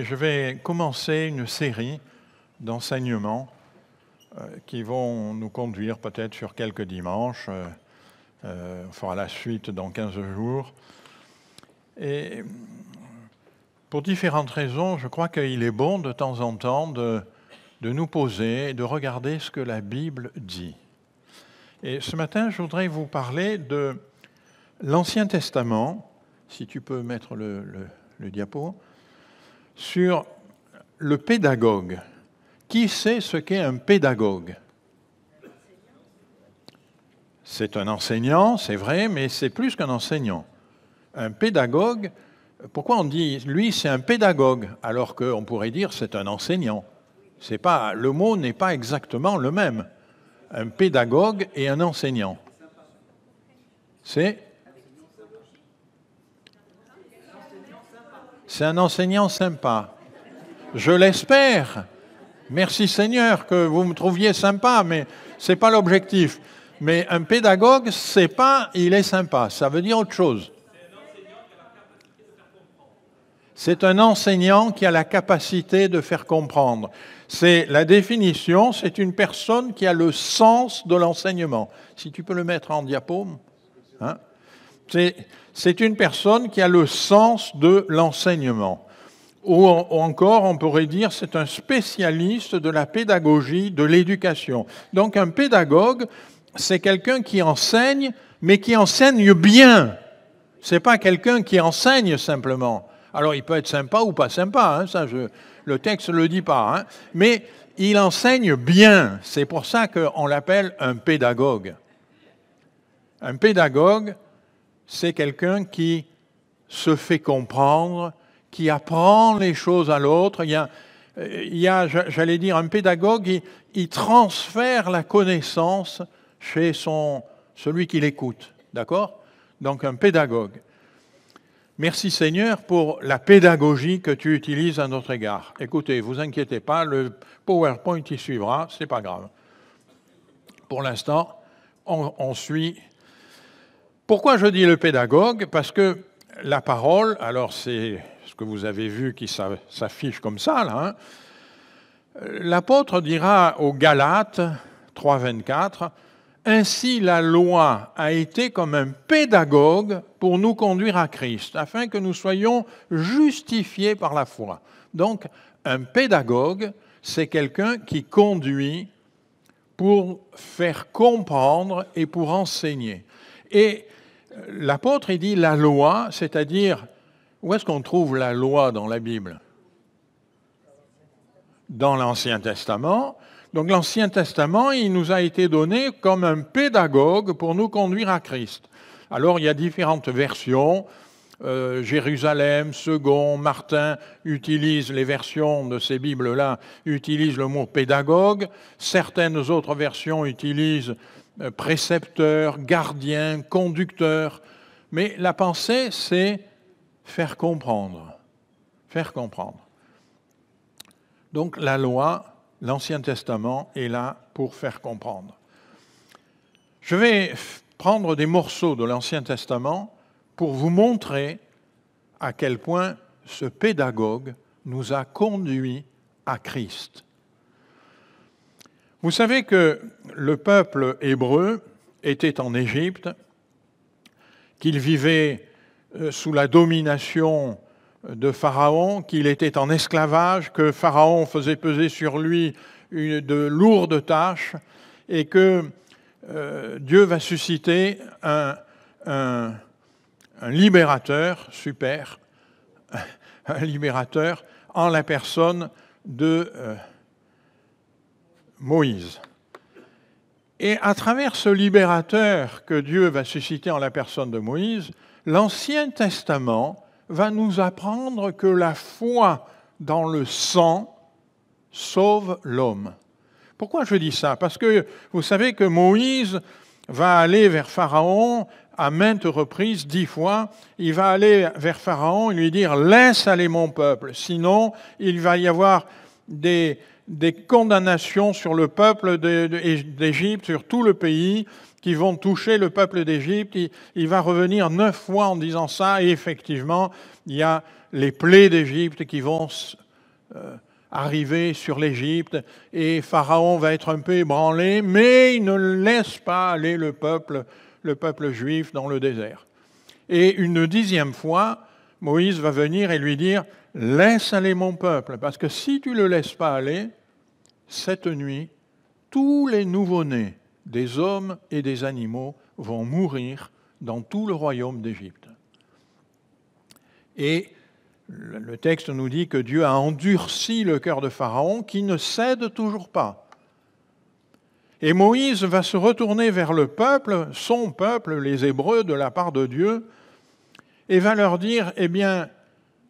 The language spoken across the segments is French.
je vais commencer une série d'enseignements qui vont nous conduire peut-être sur quelques dimanches. On fera la suite dans 15 jours. Et pour différentes raisons, je crois qu'il est bon de temps en temps de nous poser et de regarder ce que la Bible dit. Et ce matin, je voudrais vous parler de l'Ancien Testament, si tu peux mettre le diapo, sur le pédagogue. Qui sait ce qu'est un pédagogue ? C'est un enseignant, c'est vrai, mais c'est plus qu'un enseignant. Un pédagogue, pourquoi on dit lui c'est un pédagogue alors qu'on pourrait dire c'est un enseignant ? C'est pas, le mot n'est pas exactement le même. Un pédagogue et un enseignant. C'est un enseignant sympa. Je l'espère. Merci Seigneur que vous me trouviez sympa, mais ce n'est pas l'objectif. Mais un pédagogue, c'est pas il est sympa, ça veut dire autre chose. C'est un enseignant qui a la capacité de faire comprendre. C'est la définition, c'est une personne qui a le sens de l'enseignement. Si tu peux le mettre en diapo. Hein? C'est une personne qui a le sens de l'enseignement. Ou encore, on pourrait dire, c'est un spécialiste de la pédagogie, de l'éducation. Donc un pédagogue, c'est quelqu'un qui enseigne, mais qui enseigne bien. C'est pas quelqu'un qui enseigne simplement. Alors il peut être sympa ou pas sympa, hein, ça le texte ne le dit pas, hein, mais il enseigne bien. C'est pour ça qu'on l'appelle un pédagogue. Un pédagogue, c'est quelqu'un qui se fait comprendre, qui apprend les choses à l'autre. Il y a, j'allais dire, un pédagogue, il transfère la connaissance chez celui qui l'écoute. D'accord ? Donc un pédagogue. Merci Seigneur pour la pédagogie que tu utilises à notre égard. Écoutez, vous inquiétez pas, le PowerPoint y suivra, c'est pas grave. Pour l'instant, on suit. Pourquoi je dis le pédagogue ? Parce que la parole, alors c'est ce que vous avez vu qui s'affiche comme ça, là. Hein. L'apôtre dira aux Galates 3,24, « Ainsi la loi a été comme un pédagogue pour nous conduire à Christ, afin que nous soyons justifiés par la foi. » Donc, un pédagogue, c'est quelqu'un qui conduit pour faire comprendre et pour enseigner. Et l'apôtre, il dit la loi, c'est-à-dire, où est-ce qu'on trouve la loi dans la Bible ? Dans l'Ancien Testament. Donc l'Ancien Testament, il nous a été donné comme un pédagogue pour nous conduire à Christ. Alors il y a différentes versions. Jérusalem, Second, Martin utilisent les versions de ces Bibles-là, utilisent le mot pédagogue. Certaines autres versions utilisent précepteur, gardien, conducteur. Mais la pensée, c'est faire comprendre. Faire comprendre. Donc la loi, l'Ancien Testament est là pour faire comprendre. Je vais prendre des morceaux de l'Ancien Testament pour vous montrer à quel point ce pédagogue nous a conduits à Christ. Vous savez que le peuple hébreu était en Égypte, qu'il vivait sous la domination de Pharaon, qu'il était en esclavage, que Pharaon faisait peser sur lui de lourdes tâches et que Dieu va susciter un libérateur super, un libérateur en la personne de Moïse. Et à travers ce libérateur que Dieu va susciter en la personne de Moïse, l'Ancien Testament va nous apprendre que la foi dans le sang sauve l'homme. Pourquoi je dis ça ? Parce que vous savez que Moïse va aller vers Pharaon à maintes reprises, 10 fois. Il va aller vers Pharaon et lui dire « Laisse aller mon peuple ». Sinon, il va y avoir des condamnations sur le peuple d'Égypte, sur tout le pays, qui vont toucher le peuple d'Égypte. Il va revenir 9 fois en disant ça, et effectivement, il y a les plaies d'Égypte qui vont arriver sur l'Égypte et Pharaon va être un peu ébranlé, mais il ne laisse pas aller le peuple juif dans le désert. Et une 10e fois, Moïse va venir et lui dire « Laisse aller mon peuple, parce que si tu ne le laisses pas aller, cette nuit, tous les nouveau-nés des hommes et des animaux vont mourir dans tout le royaume d'Égypte. » Et le texte nous dit que Dieu a endurci le cœur de Pharaon qui ne cède toujours pas. Et Moïse va se retourner vers le peuple, son peuple, les Hébreux, de la part de Dieu, et va leur dire, eh bien,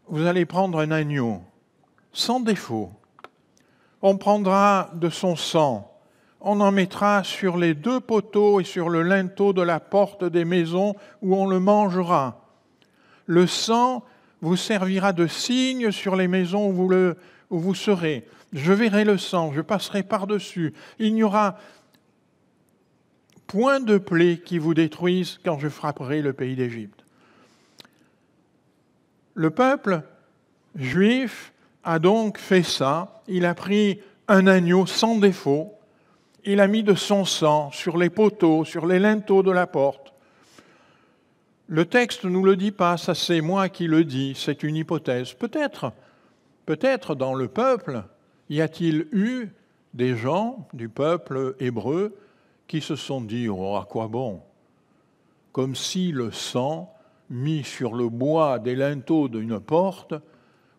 vous allez prendre un agneau, sans défaut. On prendra de son sang, on en mettra sur les 2 poteaux et sur le linteau de la porte des maisons où on le mangera. Le sang vous servira de signe sur les maisons où vous serez. Je verrai le sang, je passerai par-dessus. Il n'y aura point de plaie qui vous détruise quand je frapperai le pays d'Égypte. Le peuple juif a donc fait ça. Il a pris un agneau sans défaut. Il a mis de son sang sur les poteaux, sur les linteaux de la porte. Le texte ne nous le dit pas, ça c'est moi qui le dis, c'est une hypothèse. Peut-être dans le peuple, y a-t-il eu des gens du peuple hébreu qui se sont dit « Oh, à quoi bon ?» Comme si le sang mis sur le bois des linteaux d'une porte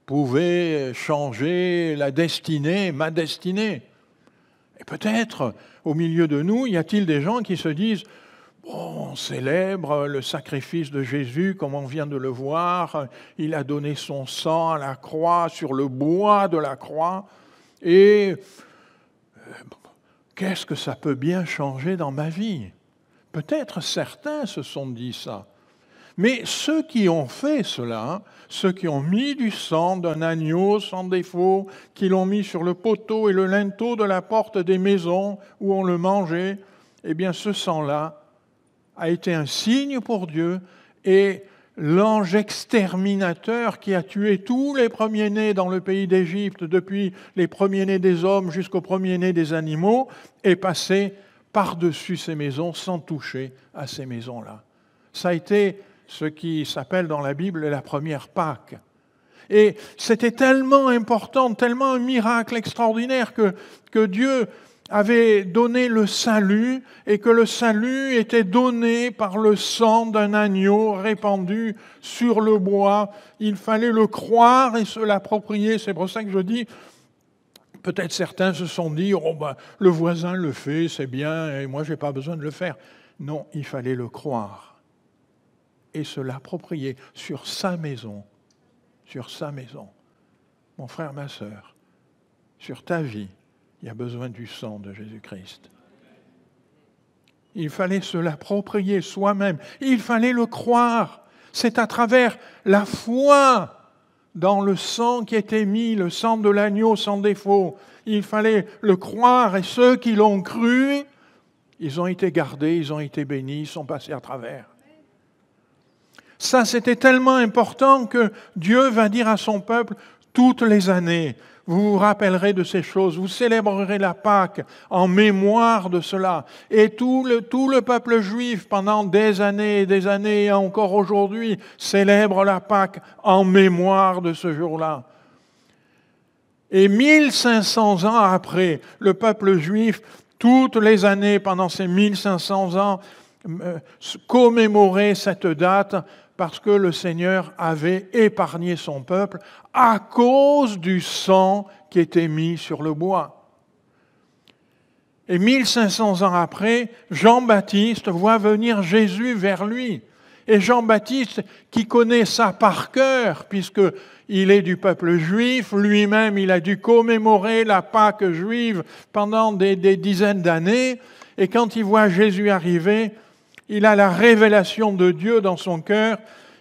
pouvait changer la destinée, ma destinée. Et peut-être, au milieu de nous, y a-t-il des gens qui se disent bon, on célèbre le sacrifice de Jésus, comme on vient de le voir. Il a donné son sang à la croix, sur le bois de la croix. Et qu'est-ce que ça peut bien changer dans ma vie? Peut-être certains se sont dit ça. Mais ceux qui ont fait cela, ceux qui ont mis du sang d'un agneau sans défaut, qui l'ont mis sur le poteau et le linteau de la porte des maisons où on le mangeait, eh bien ce sang-là a été un signe pour Dieu, et l'ange exterminateur qui a tué tous les premiers-nés dans le pays d'Égypte, depuis les premiers-nés des hommes jusqu'aux premiers-nés des animaux, est passé par-dessus ces maisons sans toucher à ces maisons-là. Ça a été ce qui s'appelle dans la Bible la première Pâque. Et c'était tellement important, tellement un miracle extraordinaire que Dieu avait donné le salut et que le salut était donné par le sang d'un agneau répandu sur le bois. Il fallait le croire et se l'approprier. C'est pour ça que je dis, peut-être certains se sont dit, oh ben, le voisin le fait, c'est bien, et moi je n'ai pas besoin de le faire. Non, il fallait le croire et se l'approprier sur sa maison. Sur sa maison. Mon frère, ma sœur, sur ta vie, il y a besoin du sang de Jésus-Christ. Il fallait se l'approprier soi-même. Il fallait le croire. C'est à travers la foi dans le sang qui était mis, le sang de l'agneau sans défaut. Il fallait le croire, et ceux qui l'ont cru, ils ont été gardés, ils ont été bénis, ils sont passés à travers. Ça, c'était tellement important que Dieu va dire à son peuple toutes les années, vous vous rappellerez de ces choses, vous célébrerez la Pâque en mémoire de cela. Et tout le peuple juif, pendant des années et encore aujourd'hui, célèbre la Pâque en mémoire de ce jour-là. Et 1500 ans après, le peuple juif, toutes les années, pendant ces 1500 ans, commémorait cette date parce que le Seigneur avait épargné son peuple à cause du sang qui était mis sur le bois. Et 1500 ans après, Jean-Baptiste voit venir Jésus vers lui. Et Jean-Baptiste, qui connaît ça par cœur, puisqu'il est du peuple juif, lui-même il a dû commémorer la Pâque juive pendant des dizaines d'années, et quand il voit Jésus arriver, il a la révélation de Dieu dans son cœur.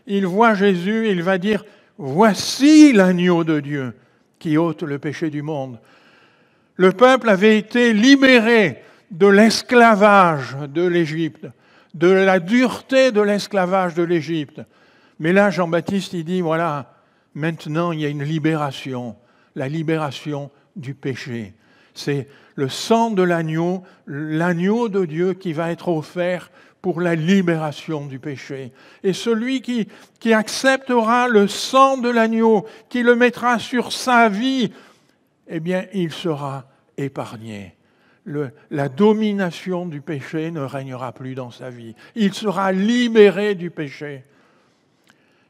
Il voit Jésus, il va dire « Voici l'agneau de Dieu qui ôte le péché du monde ». Le peuple avait été libéré de l'esclavage de l'Égypte, de la dureté de l'esclavage de l'Égypte. Mais là, Jean-Baptiste, il dit « Voilà, maintenant il y a une libération. la libération du péché. C'est le sang de l'agneau de Dieu qui va être offert pour la libération du péché. Et celui qui acceptera le sang de l'agneau, qui le mettra sur sa vie, eh bien, il sera épargné. La domination du péché ne régnera plus dans sa vie. Il sera libéré du péché.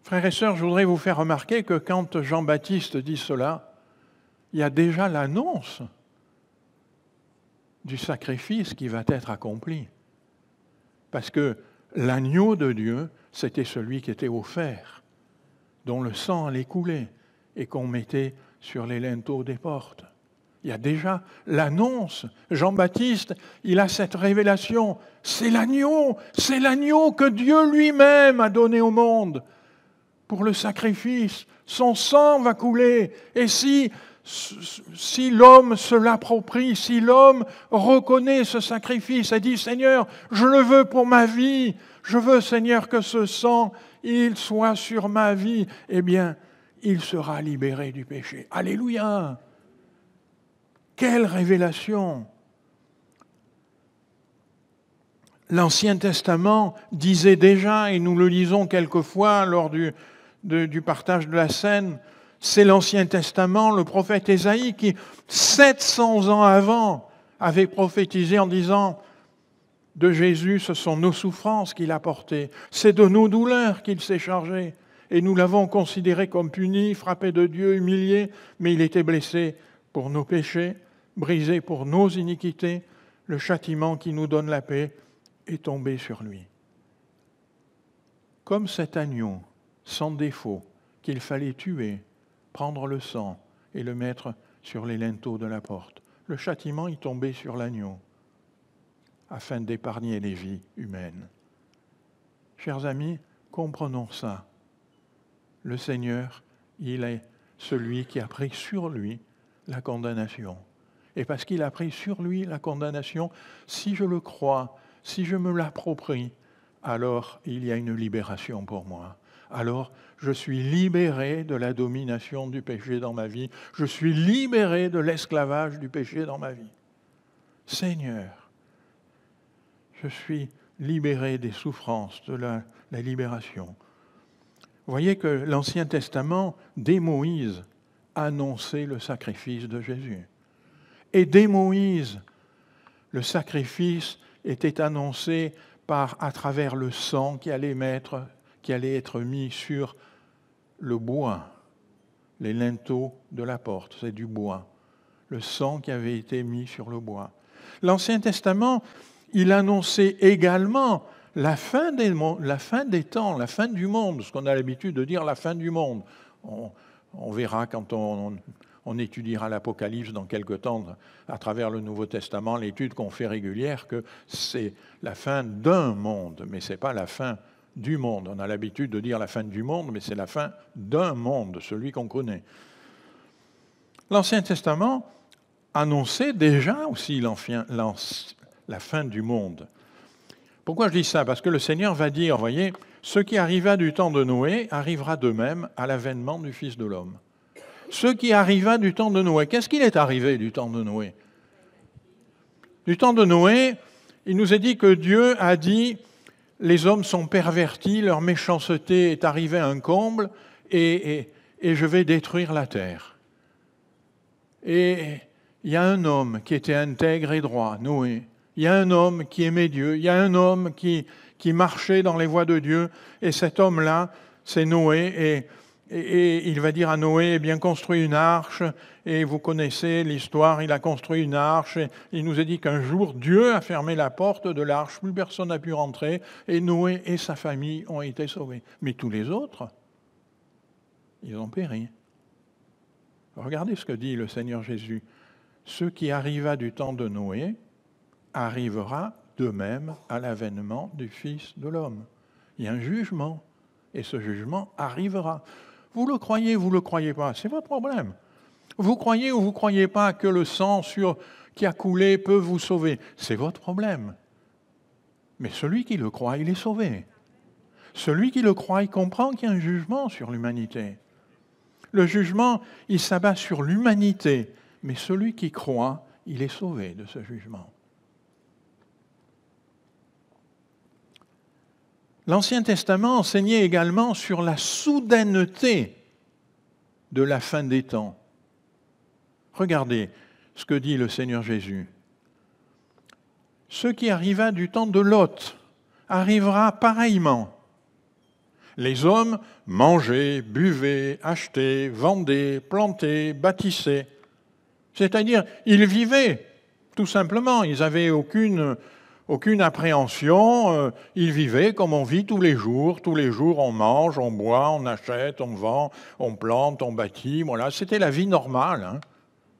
Frères et sœurs, je voudrais vous faire remarquer que quand Jean-Baptiste dit cela, il y a déjà l'annonce du sacrifice qui va être accompli. Parce que l'agneau de Dieu, c'était celui qui était offert, dont le sang allait couler et qu'on mettait sur les linteaux des portes. Il y a déjà l'annonce. Jean-Baptiste, il a cette révélation. C'est l'agneau que Dieu lui-même a donné au monde pour le sacrifice. Son sang va couler. Et si l'homme se l'approprie, si l'homme reconnaît ce sacrifice et dit « Seigneur, je le veux pour ma vie, je veux, Seigneur, que ce sang, il soit sur ma vie », eh bien, il sera libéré du péché. Alléluia! Quelle révélation! L'Ancien Testament disait déjà, et nous le lisons quelquefois lors du partage de la scène, c'est l'Ancien Testament, le prophète Ésaïe, qui, 700 ans avant, avait prophétisé en disant de Jésus, ce sont nos souffrances qu'il a portées, c'est de nos douleurs qu'il s'est chargé. Et nous l'avons considéré comme puni, frappé de Dieu, humilié, mais il était blessé pour nos péchés, brisé pour nos iniquités. Le châtiment qui nous donne la paix est tombé sur lui. Comme cet agneau, sans défaut, qu'il fallait tuer, prendre le sang et le mettre sur les linteaux de la porte. Le châtiment est tombé sur l'agneau, afin d'épargner les vies humaines. Chers amis, comprenons ça. Le Seigneur, il est celui qui a pris sur lui la condamnation. Et parce qu'il a pris sur lui la condamnation, si je le crois, si je me l'approprie, alors il y a une libération pour moi. Alors je suis libéré de la domination du péché dans ma vie. Je suis libéré de l'esclavage du péché dans ma vie. Seigneur, je suis libéré des souffrances, de la libération. Vous voyez que l'Ancien Testament, dès Moïse, annonçait le sacrifice de Jésus. Et dès Moïse, le sacrifice était annoncé à travers le sang qui allait être mis sur le bois, les linteaux de la porte, c'est du bois. Le sang qui avait été mis sur le bois. L'Ancien Testament, il annonçait également la fin des temps, la fin du monde, ce qu'on a l'habitude de dire la fin du monde. On verra quand on étudiera l'Apocalypse dans quelque temps à travers le Nouveau Testament, l'étude qu'on fait régulière, que c'est la fin d'un monde, mais ce n'est pas la fin du monde. On a l'habitude de dire la fin du monde, mais c'est la fin d'un monde, celui qu'on connaît. L'Ancien Testament annonçait déjà aussi la fin du monde. Pourquoi je dis ça? Parce que le Seigneur va dire, voyez, ce qui arriva du temps de Noé arrivera de même à l'avènement du Fils de l'homme. Ce qui arriva du temps de Noé. Qu'est-ce qu'il est arrivé du temps de Noé? Du temps de Noé, il nous est dit que Dieu a dit, les hommes sont pervertis, leur méchanceté est arrivée à un comble, et je vais détruire la terre. Et il y a un homme qui était intègre et droit, Noé. Il y a un homme qui aimait Dieu. Il y a un homme qui marchait dans les voies de Dieu. Et cet homme-là, c'est Noé. Et il va dire à Noé, eh bien, construis une arche. Et vous connaissez l'histoire, il a construit une arche. Et il nous a dit qu'un jour, Dieu a fermé la porte de l'arche. Plus personne n'a pu rentrer. Et Noé et sa famille ont été sauvés. Mais tous les autres, ils ont péri. Regardez ce que dit le Seigneur Jésus. Ce qui arriva du temps de Noé arrivera de même à l'avènement du Fils de l'homme. Il y a un jugement, et ce jugement arrivera. Vous le croyez, vous ne le croyez pas, c'est votre problème. Vous croyez ou vous ne croyez pas que le sang qui a coulé peut vous sauver, c'est votre problème. Mais celui qui le croit, il est sauvé. Celui qui le croit, il comprend qu'il y a un jugement sur l'humanité. Le jugement, il s'abat sur l'humanité. Mais celui qui croit, il est sauvé de ce jugement. L'Ancien Testament enseignait également sur la soudaineté de la fin des temps. Regardez ce que dit le Seigneur Jésus. Ce qui arriva du temps de Lot arrivera pareillement. Les hommes mangeaient, buvaient, achetaient, vendaient, plantaient, bâtissaient. C'est-à-dire, ils vivaient, tout simplement. Ils n'avaient aucune appréhension. Ils vivaient comme on vit tous les jours. Tous les jours, on mange, on boit, on achète, on vend, on plante, on bâtit. Voilà, c'était la vie normale. Hein.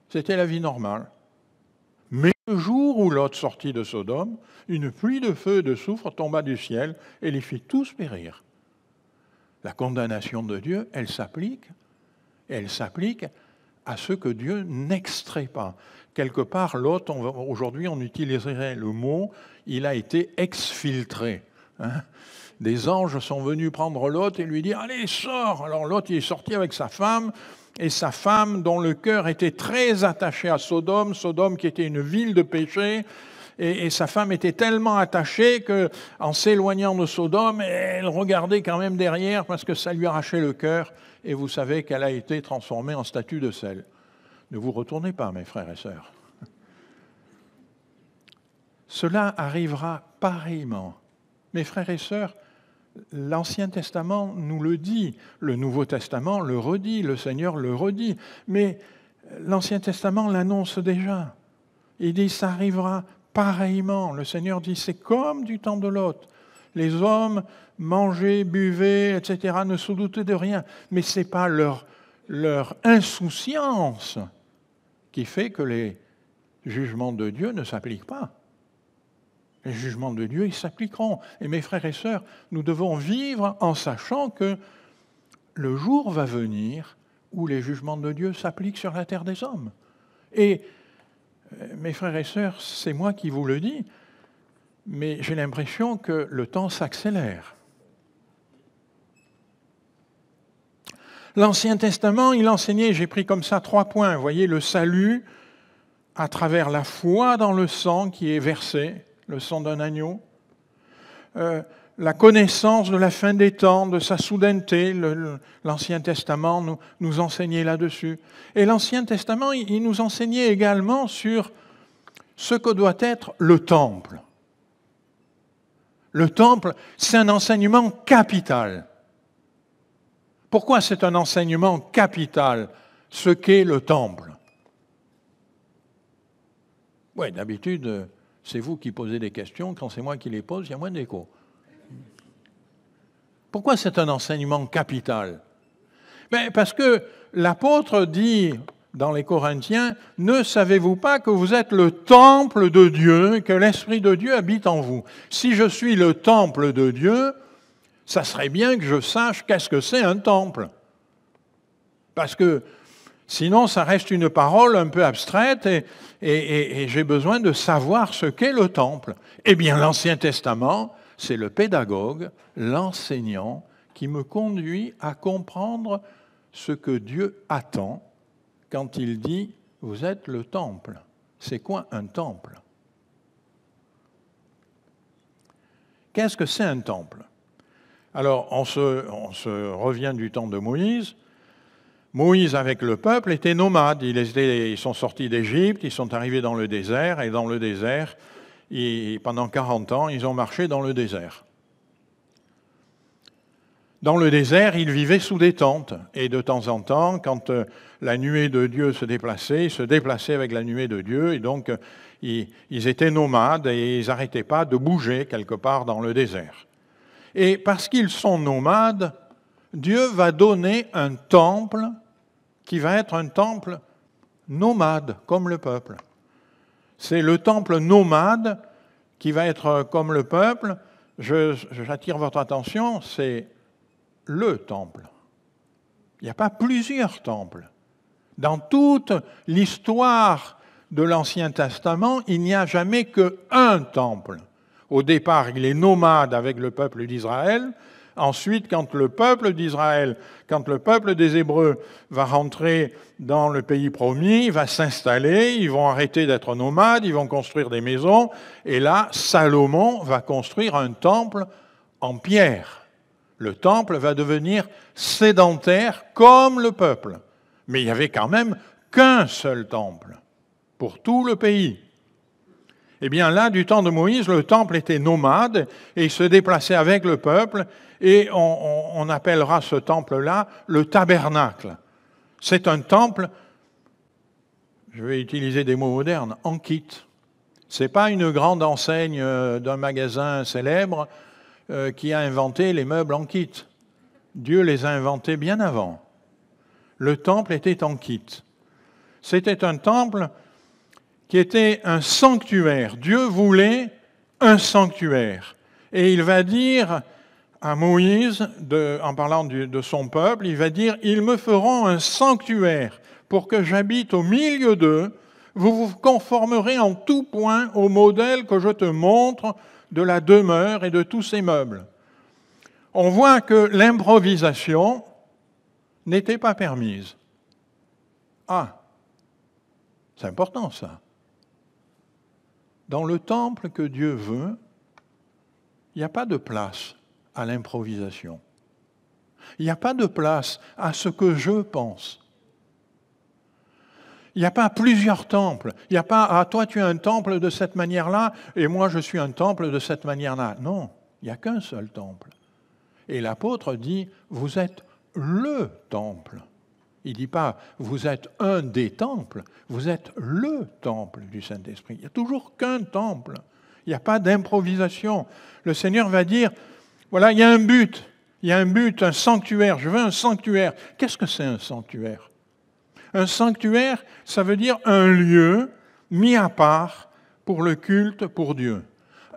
C'était la vie normale. Mais le jour où Lot sortit de Sodome, une pluie de feu et de soufre tomba du ciel et les fit tous périr. La condamnation de Dieu, elle s'applique à ce que Dieu n'extrait pas. Quelque part, Lot, aujourd'hui on utiliserait le mot, il a été exfiltré. Hein. Des anges sont venus prendre Lot et lui dire « Allez, sors !» Alors Lot, il est sorti avec sa femme, et sa femme, dont le cœur était très attaché à Sodome, Sodome qui était une ville de péché, et sa femme était tellement attachée qu'en s'éloignant de Sodome, elle regardait quand même derrière parce que ça lui arrachait le cœur, et vous savez qu'elle a été transformée en statue de sel. Ne vous retournez pas, mes frères et sœurs. Cela arrivera pareillement. Mes frères et sœurs, l'Ancien Testament nous le dit, le Nouveau Testament le redit, le Seigneur le redit, mais l'Ancien Testament l'annonce déjà. Il dit, ça arrivera pareillement. Le Seigneur dit, c'est comme du temps de Lot. Les hommes mangeaient, buvaient, etc., ne se doutaient de rien. Mais ce n'est pas leur insouciance qui fait que les jugements de Dieu ne s'appliquent pas. Les jugements de Dieu, ils s'appliqueront. Et mes frères et sœurs, nous devons vivre en sachant que le jour va venir où les jugements de Dieu s'appliquent sur la terre des hommes. Et, mes frères et sœurs, c'est moi qui vous le dis, mais j'ai l'impression que le temps s'accélère. L'Ancien Testament, il enseignait, j'ai pris comme ça 3 points, vous voyez, le salut à travers la foi dans le sang qui est versé, le sang d'un agneau, la connaissance de la fin des temps, de sa soudaineté, l'Ancien Testament nous enseignait là-dessus. Et l'Ancien Testament, il nous enseignait également sur ce que doit être le temple. Le temple, c'est un enseignement capital. Pourquoi c'est un enseignement capital, ce qu'est le temple? Oui, d'habitude, c'est vous qui posez des questions. Quand c'est moi qui les pose, il y a moins d'écho. Pourquoi c'est un enseignement capital? Parce que l'apôtre dit dans les Corinthiens, « Ne savez-vous pas que vous êtes le temple de Dieu, que l'Esprit de Dieu habite en vous ?» Si je suis le temple de Dieu, ça serait bien que je sache qu'est-ce que c'est un temple. Parce que sinon, ça reste une parole un peu abstraite et j'ai besoin de savoir ce qu'est le temple. Eh bien, l'Ancien Testament, c'est le pédagogue, l'enseignant, qui me conduit à comprendre ce que Dieu attend quand il dit « Vous êtes le temple ». C'est quoi un temple? Qu'est-ce que c'est un temple? Alors, on se revient du temps de Moïse. Moïse, avec le peuple, était nomade. Ils sont sortis d'Égypte, ils sont arrivés dans le désert, et dans le désert, pendant 40 ans, ils ont marché dans le désert. Dans le désert, ils vivaient sous des tentes. Et de temps en temps, quand la nuée de Dieu se déplaçait, ils se déplaçaient avec la nuée de Dieu. Et donc, ils étaient nomades et ils n'arrêtaient pas de bouger quelque part dans le désert. Et parce qu'ils sont nomades, Dieu va donner un temple qui va être un temple nomade, comme le peuple. C'est le temple nomade qui va être comme le peuple. J'attire votre attention, c'est le temple. Il n'y a pas plusieurs temples. Dans toute l'histoire de l'Ancien Testament, il n'y a jamais qu'un temple. Au départ, il est nomade avec le peuple d'Israël. Ensuite, quand le peuple d'Israël, quand le peuple des Hébreux va rentrer dans le pays promis, il va s'installer, ils vont arrêter d'être nomades, ils vont construire des maisons, et là, Salomon va construire un temple en pierre. Le temple va devenir sédentaire comme le peuple. Mais il n'y avait quand même qu'un seul temple pour tout le pays. Eh bien là, du temps de Moïse, le temple était nomade et il se déplaçait avec le peuple et on appellera ce temple-là le tabernacle. C'est un temple, je vais utiliser des mots modernes, en kit. Ce n'est pas une grande enseigne d'un magasin célèbre qui a inventé les meubles en kit. Dieu les a inventés bien avant. Le temple était en kit. C'était un temple qui était un sanctuaire. Dieu voulait un sanctuaire. Et il va dire à Moïse, en parlant de son peuple, il va dire « Ils me feront un sanctuaire pour que j'habite au milieu d'eux. Vous vous conformerez en tout point au modèle que je te montre de la demeure et de tous ses meubles. » On voit que l'improvisation n'était pas permise. Ah, c'est important ça. Dans le temple que Dieu veut, il n'y a pas de place à l'improvisation. Il n'y a pas de place à ce que je pense. Il n'y a pas plusieurs temples. Il n'y a pas « Ah, toi tu es un temple de cette manière-là et moi je suis un temple de cette manière-là ». Non, il n'y a qu'un seul temple. Et l'apôtre dit « Vous êtes le temple ». Il ne dit pas « vous êtes un des temples », vous êtes le temple du Saint-Esprit. Il n'y a toujours qu'un temple. Il n'y a pas d'improvisation. Le Seigneur va dire « voilà, il y a un but, un sanctuaire, je veux un sanctuaire ». Qu'est-ce que c'est un sanctuaire ? Un sanctuaire, ça veut dire un lieu mis à part pour le culte pour Dieu.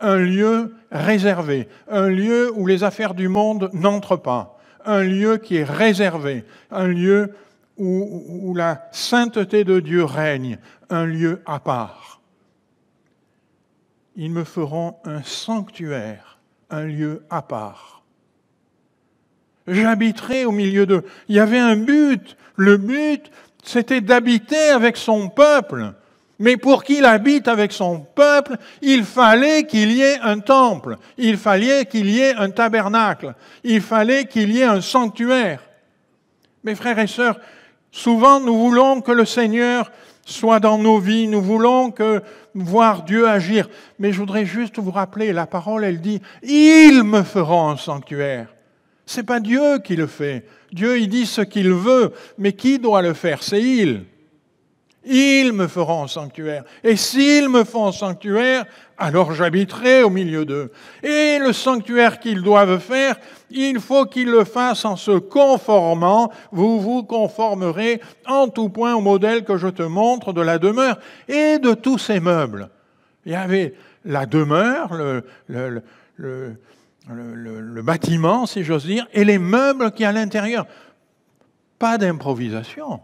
Un lieu réservé, un lieu où les affaires du monde n'entrent pas, un lieu qui est réservé, un lieu où la sainteté de Dieu règne, un lieu à part. Ils me feront un sanctuaire, un lieu à part. J'habiterai au milieu d'eux. Il y avait un but. Le but, c'était d'habiter avec son peuple. Mais pour qu'il habite avec son peuple, il fallait qu'il y ait un temple. Il fallait qu'il y ait un tabernacle. Il fallait qu'il y ait un sanctuaire. Mes frères et sœurs, souvent, nous voulons que le Seigneur soit dans nos vies, nous voulons voir Dieu agir. Mais je voudrais juste vous rappeler, la parole, elle dit « Ils me feront un sanctuaire ». Ce n'est pas Dieu qui le fait. Dieu, il dit ce qu'il veut, mais qui doit le faire ? C'est il. Ils me feront un sanctuaire. Et s'ils me font un sanctuaire, alors j'habiterai au milieu d'eux. Et le sanctuaire qu'ils doivent faire, il faut qu'ils le fassent en se conformant. Vous vous conformerez en tout point au modèle que je te montre de la demeure et de tous ses meubles. Il y avait la demeure, le bâtiment, si j'ose dire, et les meubles qui y a à l'intérieur. Pas d'improvisation.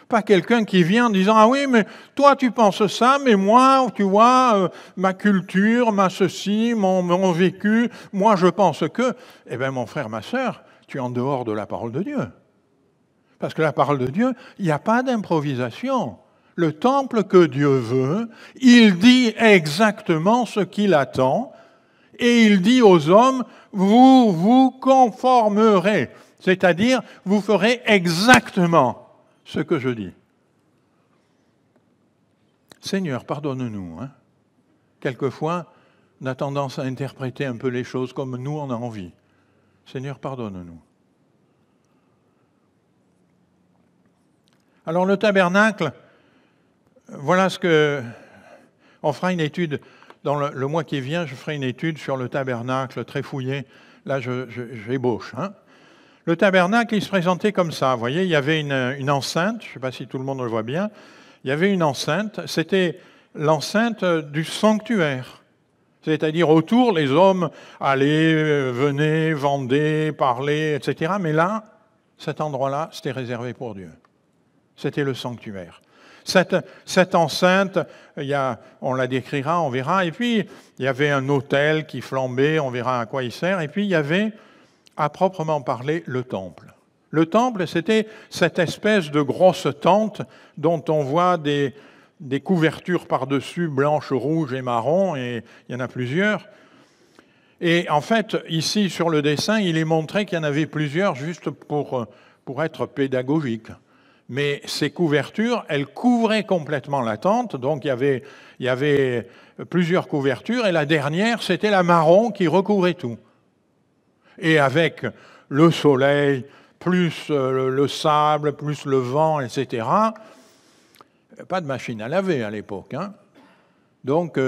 Pas quelqu'un qui vient en disant « Ah oui, mais toi tu penses ça, mais moi, tu vois, ma culture, ma ceci, mon vécu, moi je pense que... » Eh bien mon frère, ma sœur, tu es en dehors de la parole de Dieu. Parce que la parole de Dieu, il n'y a pas d'improvisation. Le temple que Dieu veut, il dit exactement ce qu'il attend et il dit aux hommes « Vous vous conformerez », c'est-à-dire vous ferez exactement ce que je dis. Seigneur, pardonne-nous. Quelquefois, on a tendance à interpréter un peu les choses comme nous, on a envie. Seigneur, pardonne-nous. Alors le tabernacle, voilà ce que... On fera une étude, dans le mois qui vient, je ferai une étude sur le tabernacle très fouillé. Là, j'ébauche. Le tabernacle, il se présentait comme ça. Vous voyez, il y avait une enceinte, je ne sais pas si tout le monde le voit bien. Il y avait une enceinte, c'était l'enceinte du sanctuaire. C'est-à-dire autour, les hommes allaient, venaient, vendaient, parlaient, etc. Mais là, cet endroit-là, c'était réservé pour Dieu. C'était le sanctuaire. Cette enceinte, on la décrira, on verra. Et puis, il y avait un autel qui flambait, on verra à quoi il sert. Et puis, il y avait à proprement parler le temple. Le temple, c'était cette espèce de grosse tente dont on voit des couvertures par-dessus, blanches, rouges et marron, et il y en a plusieurs. Et en fait, ici sur le dessin, il est montré qu'il y en avait plusieurs juste pour être pédagogique. Mais ces couvertures, elles couvraient complètement la tente, donc il y avait plusieurs couvertures, et la dernière, c'était la marron qui recouvrait tout. Et avec le soleil, plus le sable, plus le vent, etc., pas de machine à laver à l'époque. Hein. Donc,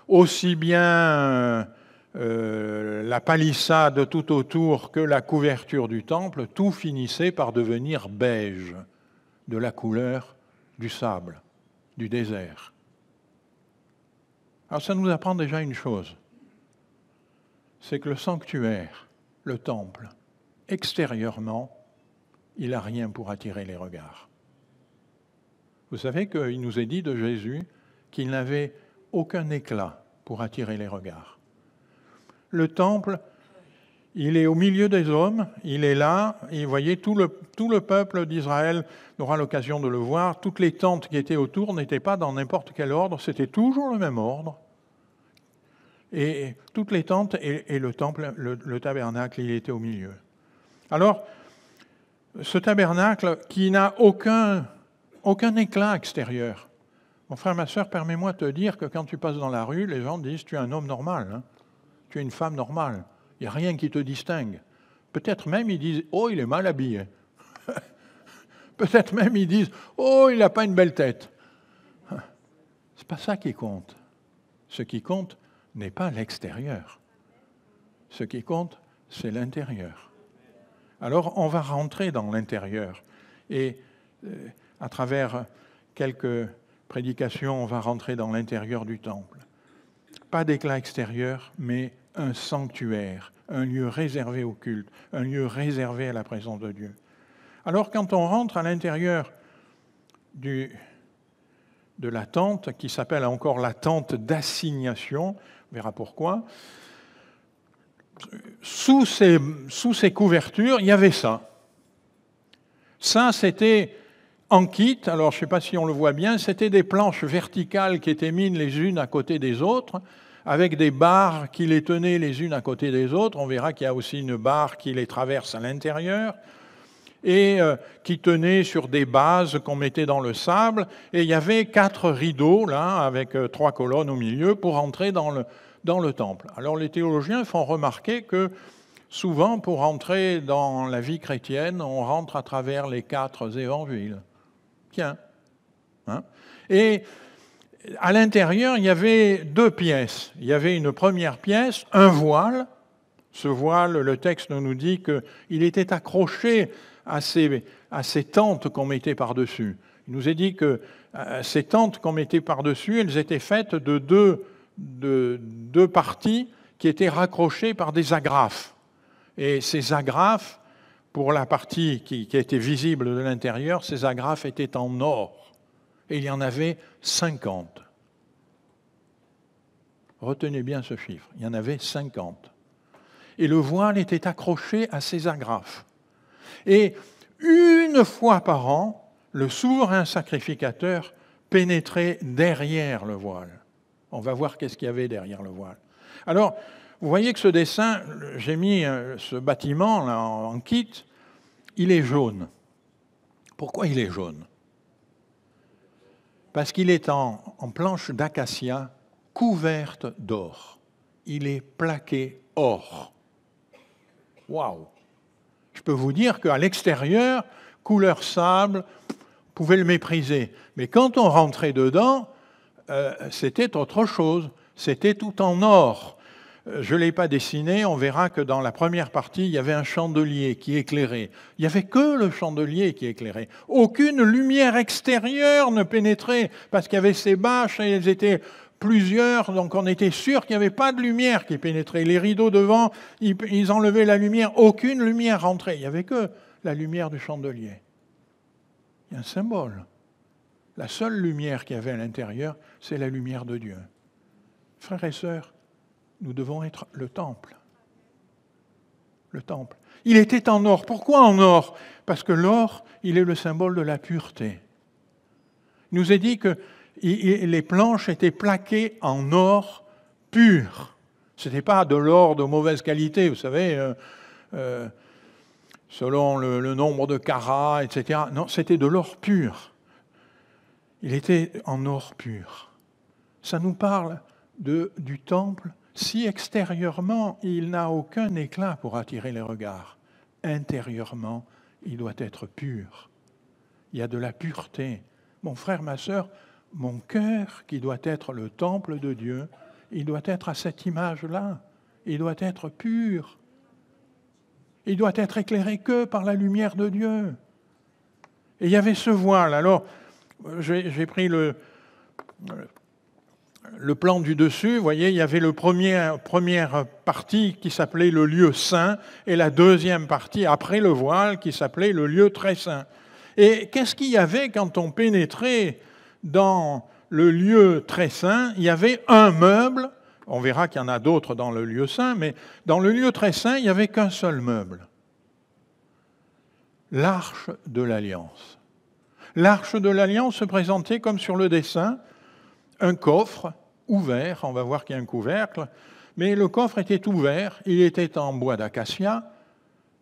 aussi bien la palissade tout autour que la couverture du temple, tout finissait par devenir beige, de la couleur du sable, du désert. Alors ça nous apprend déjà une chose, c'est que le sanctuaire, le temple, extérieurement, il n'a rien pour attirer les regards. Vous savez qu'il nous est dit de Jésus qu'il n'avait aucun éclat pour attirer les regards. Le temple, il est au milieu des hommes, il est là, et vous voyez, tout le peuple d'Israël aura l'occasion de le voir. Toutes les tentes qui étaient autour n'étaient pas dans n'importe quel ordre, c'était toujours le même ordre. Et toutes les tentes et le temple, le tabernacle, il était au milieu. Alors, ce tabernacle qui n'a aucun éclat extérieur. Mon frère, ma sœur, permets-moi de te dire que quand tu passes dans la rue, les gens disent « tu es un homme normal, hein, tu es une femme normale, il n'y a rien qui te distingue ». Peut-être même ils disent « oh, il est mal habillé ». Peut-être même ils disent « oh, il n'a pas une belle tête ». C'est pas ça qui compte. Ce qui compte n'est pas l'extérieur. Ce qui compte, c'est l'intérieur. Alors, on va rentrer dans l'intérieur. Et à travers quelques prédications, on va rentrer dans l'intérieur du temple. Pas d'éclat extérieur, mais un sanctuaire, un lieu réservé au culte, un lieu réservé à la présence de Dieu. Alors, quand on rentre à l'intérieur de la tente, qui s'appelle encore la tente d'assignation, on verra pourquoi, sous ces couvertures, il y avait ça. Ça, c'était en kit, alors je ne sais pas si on le voit bien, c'était des planches verticales qui étaient mises les unes à côté des autres, avec des barres qui les tenaient les unes à côté des autres. On verra qu'il y a aussi une barre qui les traverse à l'intérieur, et qui tenait sur des bases qu'on mettait dans le sable. Et il y avait 4 rideaux, là, avec 3 colonnes au milieu, pour entrer dans le temple. Alors les théologiens font remarquer que souvent, pour entrer dans la vie chrétienne, on rentre à travers les 4 évangiles. Tiens. Hein? Et à l'intérieur, il y avait 2 pièces. Il y avait une première pièce, un voile. Ce voile, le texte nous dit qu'il était accroché à ces tentes qu'on mettait par-dessus. Il nous est dit que ces tentes qu'on mettait par-dessus, elles étaient faites de deux parties qui étaient raccrochées par des agrafes. Et ces agrafes, pour la partie qui était visible de l'intérieur, ces agrafes étaient en or. Et il y en avait 50. Retenez bien ce chiffre, il y en avait 50. Et le voile était accroché à ces agrafes. Et une fois par an, le souverain sacrificateur pénétrait derrière le voile. On va voir qu'est-ce qu'il y avait derrière le voile. Alors, vous voyez que ce dessin, j'ai mis ce bâtiment là, en kit, il est jaune. Pourquoi il est jaune? Parce qu'il est en planche d'acacia couverte d'or. Il est plaqué or. Waouh! Je peux vous dire qu'à l'extérieur, couleur sable, vous pouvez le mépriser. Mais quand on rentrait dedans, c'était autre chose. C'était tout en or. Je ne l'ai pas dessiné, on verra que dans la première partie, il y avait un chandelier qui éclairait. Il n'y avait que le chandelier qui éclairait. Aucune lumière extérieure ne pénétrait, parce qu'il y avait ces bâches, et elles étaient plusieurs, donc on était sûr qu'il n'y avait pas de lumière qui pénétrait. Les rideaux devant, ils enlevaient la lumière, aucune lumière rentrait. Il n'y avait que la lumière du chandelier. Il y a un symbole. La seule lumière qu'il y avait à l'intérieur, c'est la lumière de Dieu. Frères et sœurs, nous devons être le temple. le temple. Il était en or. Pourquoi en or? Parce que l'or, il est le symbole de la pureté. Il nous est dit que les planches étaient plaquées en or pur. Ce n'était pas de l'or de mauvaise qualité, vous savez, selon le nombre de carats, etc. Non, c'était de l'or pur. Il était en or pur. Ça nous parle du temple. Si extérieurement, il n'a aucun éclat pour attirer les regards, intérieurement, il doit être pur. Il y a de la pureté. Mon frère, ma sœur, mon cœur, qui doit être le temple de Dieu, il doit être à cette image-là. Il doit être pur. Il doit être éclairé que par la lumière de Dieu. Et il y avait ce voile. Alors, j'ai pris le plan du dessus. Vous voyez, il y avait la première partie qui s'appelait le lieu saint et la deuxième partie, après le voile, qui s'appelait le lieu très saint. Et qu'est-ce qu'il y avait quand on pénétrait dans le lieu très saint? Il y avait un meuble. On verra qu'il y en a d'autres dans le lieu saint, mais dans le lieu très saint, il n'y avait qu'un seul meuble. L'arche de l'Alliance. L'arche de l'Alliance se présentait comme sur le dessin, un coffre ouvert, on va voir qu'il y a un couvercle, mais le coffre était ouvert, il était en bois d'acacia,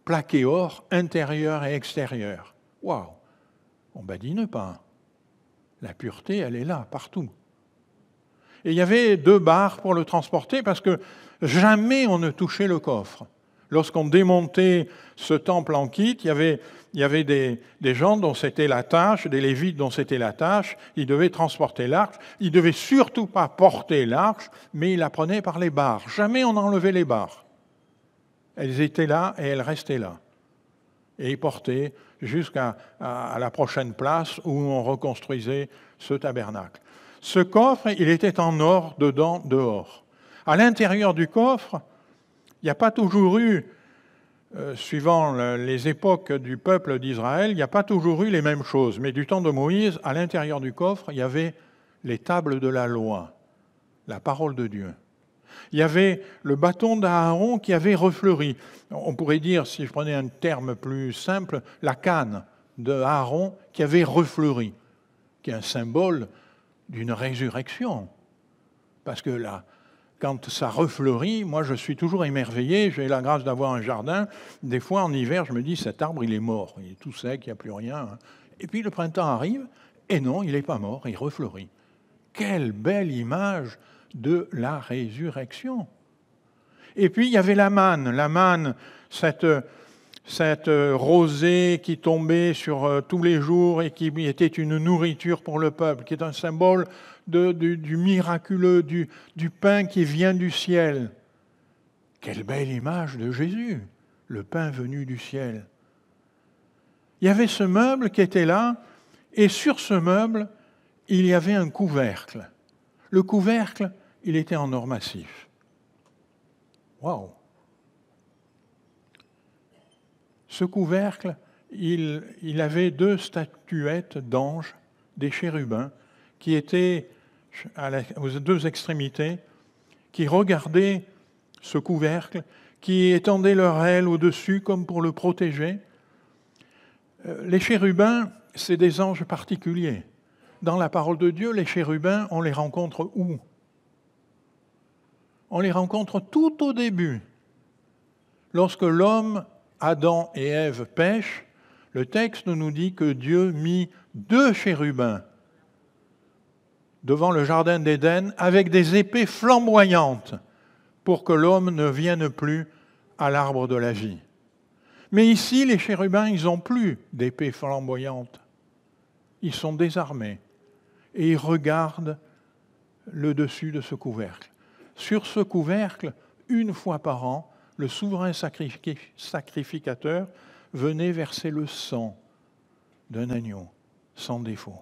plaqué or, intérieur et extérieur. Waouh! On badine pas. La pureté, elle est là, partout. Et il y avait 2 barres pour le transporter parce que jamais on ne touchait le coffre. Lorsqu'on démontait ce temple en kit, il y avait des gens dont c'était la tâche, des Lévites dont c'était la tâche, ils devaient transporter l'arche, ils ne devaient surtout pas porter l'arche, mais ils la prenaient par les barres. Jamais on n'enlevait les barres. Elles étaient là et elles restaient là. Et ils portaient jusqu'à la prochaine place où on reconstruisait ce tabernacle. Ce coffre, il était en or, dedans, dehors. À l'intérieur du coffre, il n'y a pas toujours eu, suivant les époques du peuple d'Israël, il n'y a pas toujours eu les mêmes choses. Mais du temps de Moïse, à l'intérieur du coffre, il y avait les tables de la loi, la parole de Dieu. Il y avait le bâton d'Aaron qui avait refleuri. On pourrait dire, si je prenais un terme plus simple, la canne d'Aaron qui avait refleuri, qui est un symbole d'une résurrection. Parce que là, quand ça refleurit, moi je suis toujours émerveillé, j'ai la grâce d'avoir un jardin. Des fois en hiver, je me dis, cet arbre il est mort, il est tout sec, il n'y a plus rien. Et puis le printemps arrive, et non, il n'est pas mort, il refleurit. Quelle belle image de la résurrection. Et puis il y avait la manne, cette rosée qui tombait sur tous les jours et qui était une nourriture pour le peuple, qui est un symbole du miraculeux, du pain qui vient du ciel. Quelle belle image de Jésus, le pain venu du ciel. Il y avait ce meuble qui était là, et sur ce meuble, il y avait un couvercle. Le couvercle, il était en or massif. Waouh! Ce couvercle, il avait 2 statuettes d'anges, des chérubins, qui étaient aux 2 extrémités, qui regardaient ce couvercle, qui étendaient leurs ailes au-dessus comme pour le protéger. Les chérubins, c'est des anges particuliers. Dans la parole de Dieu, les chérubins, on les rencontre où? On les rencontre tout au début. Lorsque l'homme, Adam et Ève pêchent, le texte nous dit que Dieu mit 2 chérubins devant le jardin d'Éden avec des épées flamboyantes pour que l'homme ne vienne plus à l'arbre de la vie. Mais ici, les chérubins, ils n'ont plus d'épées flamboyantes. Ils sont désarmés et ils regardent le dessus de ce couvercle. Sur ce couvercle, 1 fois par an, le souverain sacrificateur venait verser le sang d'un agneau sans défaut.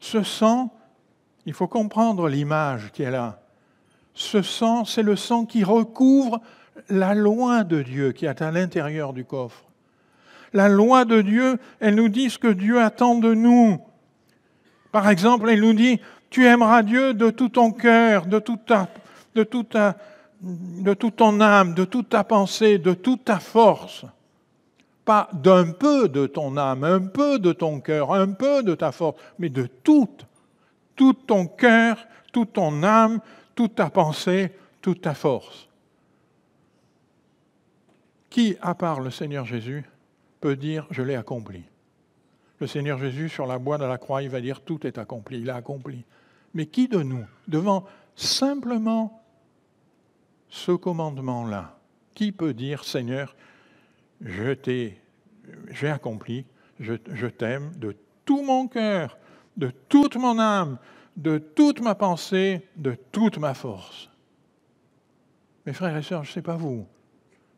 Ce sang, il faut comprendre l'image qui est là. Ce sang, c'est le sang qui recouvre la loi de Dieu qui est à l'intérieur du coffre. La loi de Dieu, elle nous dit ce que Dieu attend de nous. Par exemple, elle nous dit, tu aimeras Dieu de tout ton cœur, de toute de toute ton âme, de toute ta pensée, de toute ta force. Pas d'un peu de ton âme, un peu de ton cœur, un peu de ta force, mais de tout ton cœur, toute ton âme, toute ta pensée, toute ta force. Qui, à part le Seigneur Jésus, peut dire « je l'ai accompli ». Le Seigneur Jésus, sur la bois de la croix, il va dire « tout est accompli », il a accompli. Mais qui de nous, devant simplement ce commandement-là, qui peut dire « Seigneur, j'ai accompli, je t'aime de tout mon cœur, de toute mon âme, de toute ma pensée, de toute ma force ». Mes frères et sœurs, je ne sais pas vous,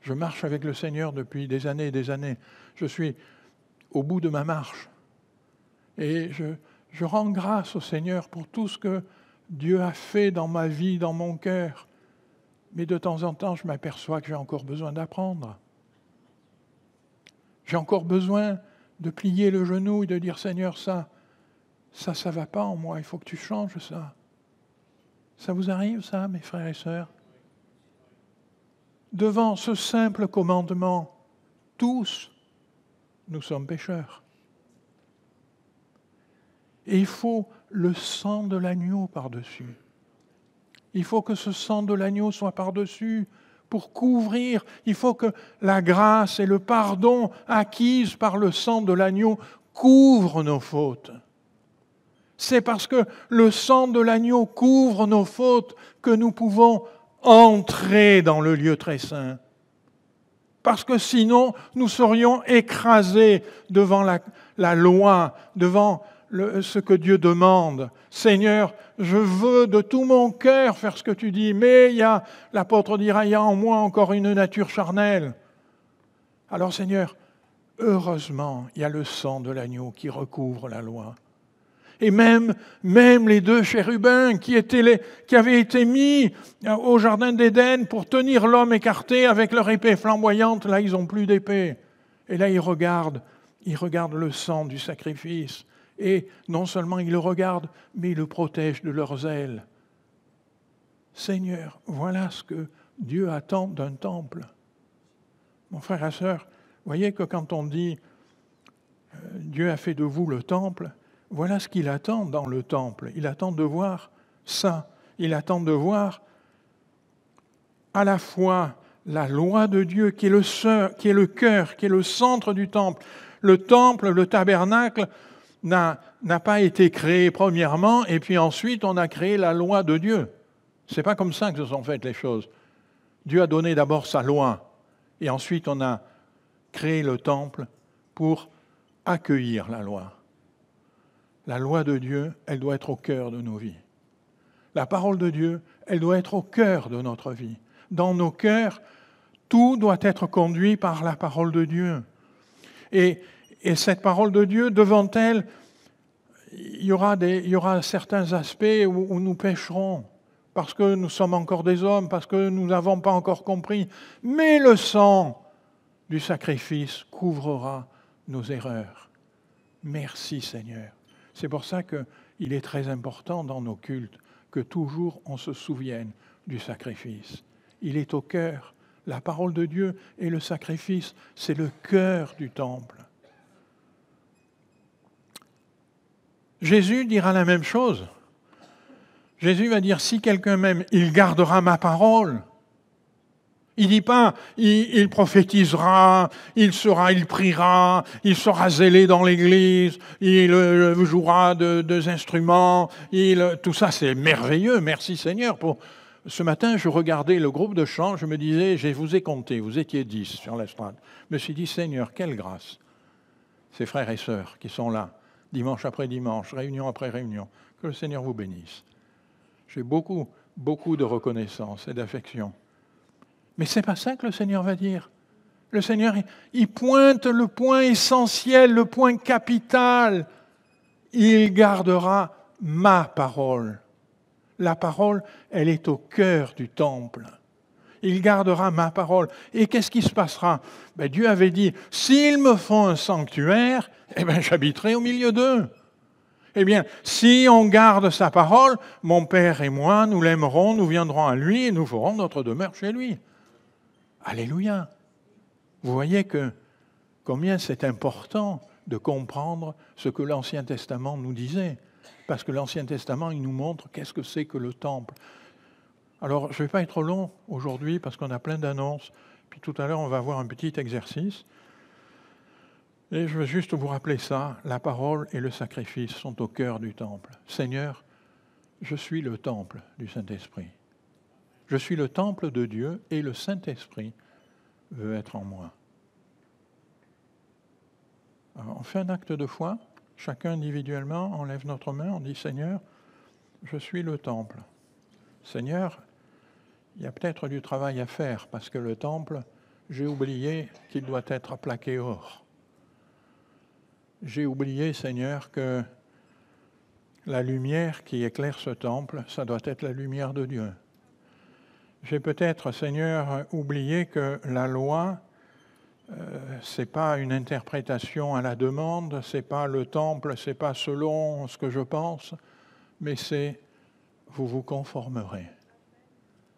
je marche avec le Seigneur depuis des années et des années. Je suis au bout de ma marche. Et je rends grâce au Seigneur pour tout ce que Dieu a fait dans ma vie, dans mon cœur. Mais de temps en temps, je m'aperçois que j'ai encore besoin d'apprendre. J'ai encore besoin de plier le genou et de dire « Seigneur, ça ne va pas en moi, il faut que tu changes ça. » Ça vous arrive, ça, mes frères et sœurs? Devant ce simple commandement, tous, nous sommes pécheurs. Et il faut le sang de l'agneau par-dessus. Il faut que ce sang de l'agneau soit par-dessus pour couvrir. Il faut que la grâce et le pardon acquises par le sang de l'agneau couvrent nos fautes. C'est parce que le sang de l'agneau couvre nos fautes que nous pouvons entrer dans le lieu très saint. Parce que sinon, nous serions écrasés devant la loi, devant ce que Dieu demande. Seigneur, je veux de tout mon cœur faire ce que tu dis, mais l'apôtre dira, il y a en moi encore une nature charnelle. Alors Seigneur, heureusement, il y a le sang de l'agneau qui recouvre la loi. Et même les deux chérubins qui avaient été mis au jardin d'Éden pour tenir l'homme écarté avec leur épée flamboyante, là ils n'ont plus d'épée. Et là ils regardent le sang du sacrifice. Et non seulement ils le regardent, mais ils le protègent de leurs ailes. Seigneur, voilà ce que Dieu attend d'un temple. Mon frère et sœur, voyez que quand on dit « Dieu a fait de vous le temple », voilà ce qu'il attend dans le temple. Il attend de voir ça. Il attend de voir à la fois la loi de Dieu qui est le cœur, qui est le centre du temple. Le temple, le tabernacle, n'a pas été créé premièrement et puis ensuite on a créé la loi de Dieu. C'est pas comme ça que se sont faites les choses. Dieu a donné d'abord sa loi et ensuite on a créé le temple pour accueillir la loi. La loi de Dieu, elle doit être au cœur de nos vies. La parole de Dieu, elle doit être au cœur de notre vie. Dans nos cœurs, tout doit être conduit par la parole de Dieu. Et cette parole de Dieu, devant elle, il y aura certains aspects où nous pécherons, parce que nous sommes encore des hommes, parce que nous n'avons pas encore compris. Mais le sang du sacrifice couvrira nos erreurs. Merci Seigneur. C'est pour ça qu'il est très important dans nos cultes que toujours on se souvienne du sacrifice. Il est au cœur. La parole de Dieu et le sacrifice, c'est le cœur du temple. Jésus dira la même chose. Jésus va dire, si quelqu'un m'aime, il gardera ma parole. Il ne dit pas, il prophétisera, il priera, il sera zélé dans l'église, il jouera des instruments, tout ça c'est merveilleux, merci Seigneur. Ce matin, je regardais le groupe de chant, je me disais, je vous ai compté, vous étiez 10 sur l'estrade. Je me suis dit, Seigneur, quelle grâce, ces frères et sœurs qui sont là, dimanche après dimanche, réunion après réunion, que le Seigneur vous bénisse. J'ai beaucoup de reconnaissance et d'affection. Mais ce n'est pas ça que le Seigneur va dire. Le Seigneur, il pointe le point essentiel, le point capital. Il gardera ma parole. La parole, elle est au cœur du temple. Il gardera ma parole. Et qu'est-ce qui se passera? Dieu avait dit, s'ils me font un sanctuaire, j'habiterai au milieu d'eux. Eh bien, si on garde sa parole, mon Père et moi, nous l'aimerons, nous viendrons à lui et nous ferons notre demeure chez lui. Alléluia. Vous voyez combien c'est important de comprendre ce que l'Ancien Testament nous disait. Parce que l'Ancien Testament, il nous montre qu'est-ce que c'est que le temple. Alors, je ne vais pas être long aujourd'hui parce qu'on a plein d'annonces. Puis tout à l'heure, on va avoir un petit exercice. Et je veux juste vous rappeler ça. La parole et le sacrifice sont au cœur du temple. Seigneur, je suis le temple du Saint-Esprit. Je suis le temple de Dieu et le Saint-Esprit veut être en moi. Alors, on fait un acte de foi. Chacun individuellement, on lève notre main, on dit « Seigneur, je suis le temple. Seigneur, il y a peut-être du travail à faire parce que le temple, j'ai oublié qu'il doit être plaqué or. J'ai oublié, Seigneur, que la lumière qui éclaire ce temple, ça doit être la lumière de Dieu. J'ai peut-être, Seigneur, oublié que la loi, ce n'est pas une interprétation à la demande, ce n'est pas le temple, ce n'est pas selon ce que je pense, mais c'est vous vous conformerez.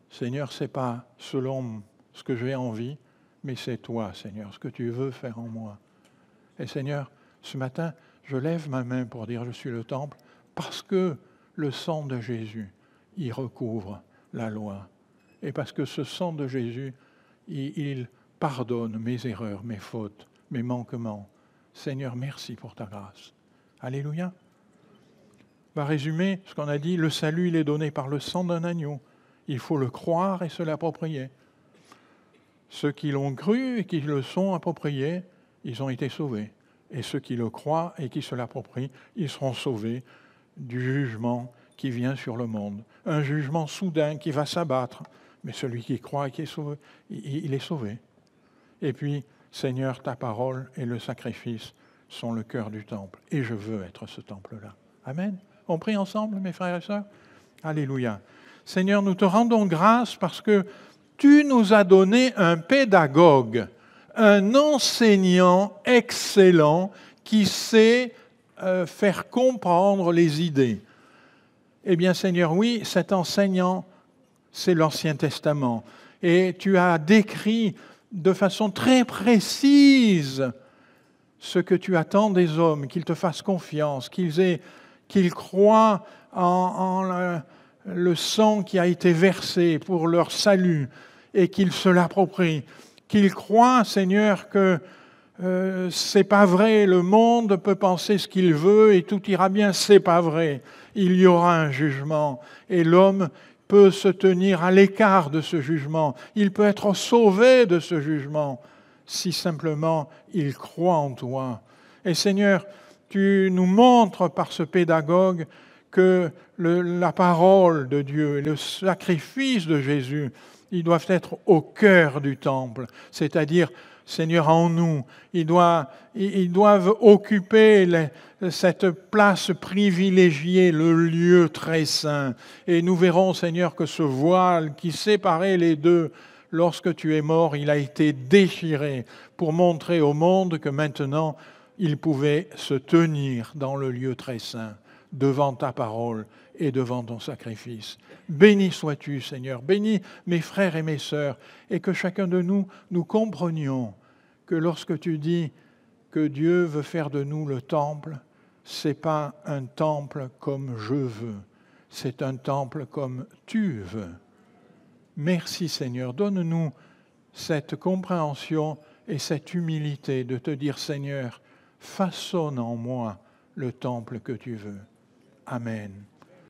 Seigneur, ce n'est pas selon ce que j'ai envie, mais c'est toi, Seigneur, ce que tu veux faire en moi. Et Seigneur, ce matin, je lève ma main pour dire je suis le temple, parce que le sang de Jésus, il recouvre la loi. Et parce que ce sang de Jésus, il pardonne mes erreurs, mes fautes, mes manquements. Seigneur, merci pour ta grâce. Alléluia. On va résumer ce qu'on a dit. Le salut, il est donné par le sang d'un agneau. Il faut le croire et se l'approprier. Ceux qui l'ont cru et qui le sont appropriés, ils ont été sauvés. Et ceux qui le croient et qui se l'approprient, ils seront sauvés du jugement qui vient sur le monde. Un jugement soudain qui va s'abattre. Mais celui qui croit et qui est sauvé, il est sauvé. Et puis, Seigneur, ta parole et le sacrifice sont le cœur du temple. Et je veux être ce temple-là. Amen. On prie ensemble, mes frères et sœurs? Alléluia. Seigneur, nous te rendons grâce parce que tu nous as donné un pédagogue, un enseignant excellent qui sait faire comprendre les idées. Eh bien, Seigneur, oui, cet enseignant, c'est l'Ancien Testament. Et tu as décrit de façon très précise ce que tu attends des hommes, qu'ils te fassent confiance, qu'ils croient en le sang qui a été versé pour leur salut et qu'ils se l'approprient. Qu'ils croient, Seigneur, que c'est pas vrai, le monde peut penser ce qu'il veut et tout ira bien, c'est pas vrai. Il y aura un jugement et l'homme peut se tenir à l'écart de ce jugement. Il peut être sauvé de ce jugement si simplement il croit en toi. Et Seigneur, tu nous montres par ce pédagogue que la parole de Dieu et le sacrifice de Jésus, ils doivent être au cœur du temple, c'est-à-dire, Seigneur, en nous. Ils doivent occuper cette place privilégiée, le lieu très saint. Et nous verrons, Seigneur, que ce voile qui séparait les deux, lorsque tu es mort, il a été déchiré pour montrer au monde que maintenant, il pouvait se tenir dans le lieu très saint, devant ta parole et devant ton sacrifice. Béni sois-tu, Seigneur. Bénis mes frères et mes sœurs, et que chacun de nous, nous comprenions que lorsque tu dis que Dieu veut faire de nous le temple, ce n'est pas un temple comme je veux, c'est un temple comme tu veux. Merci Seigneur, donne-nous cette compréhension et cette humilité de te dire Seigneur, façonne en moi le temple que tu veux. Amen.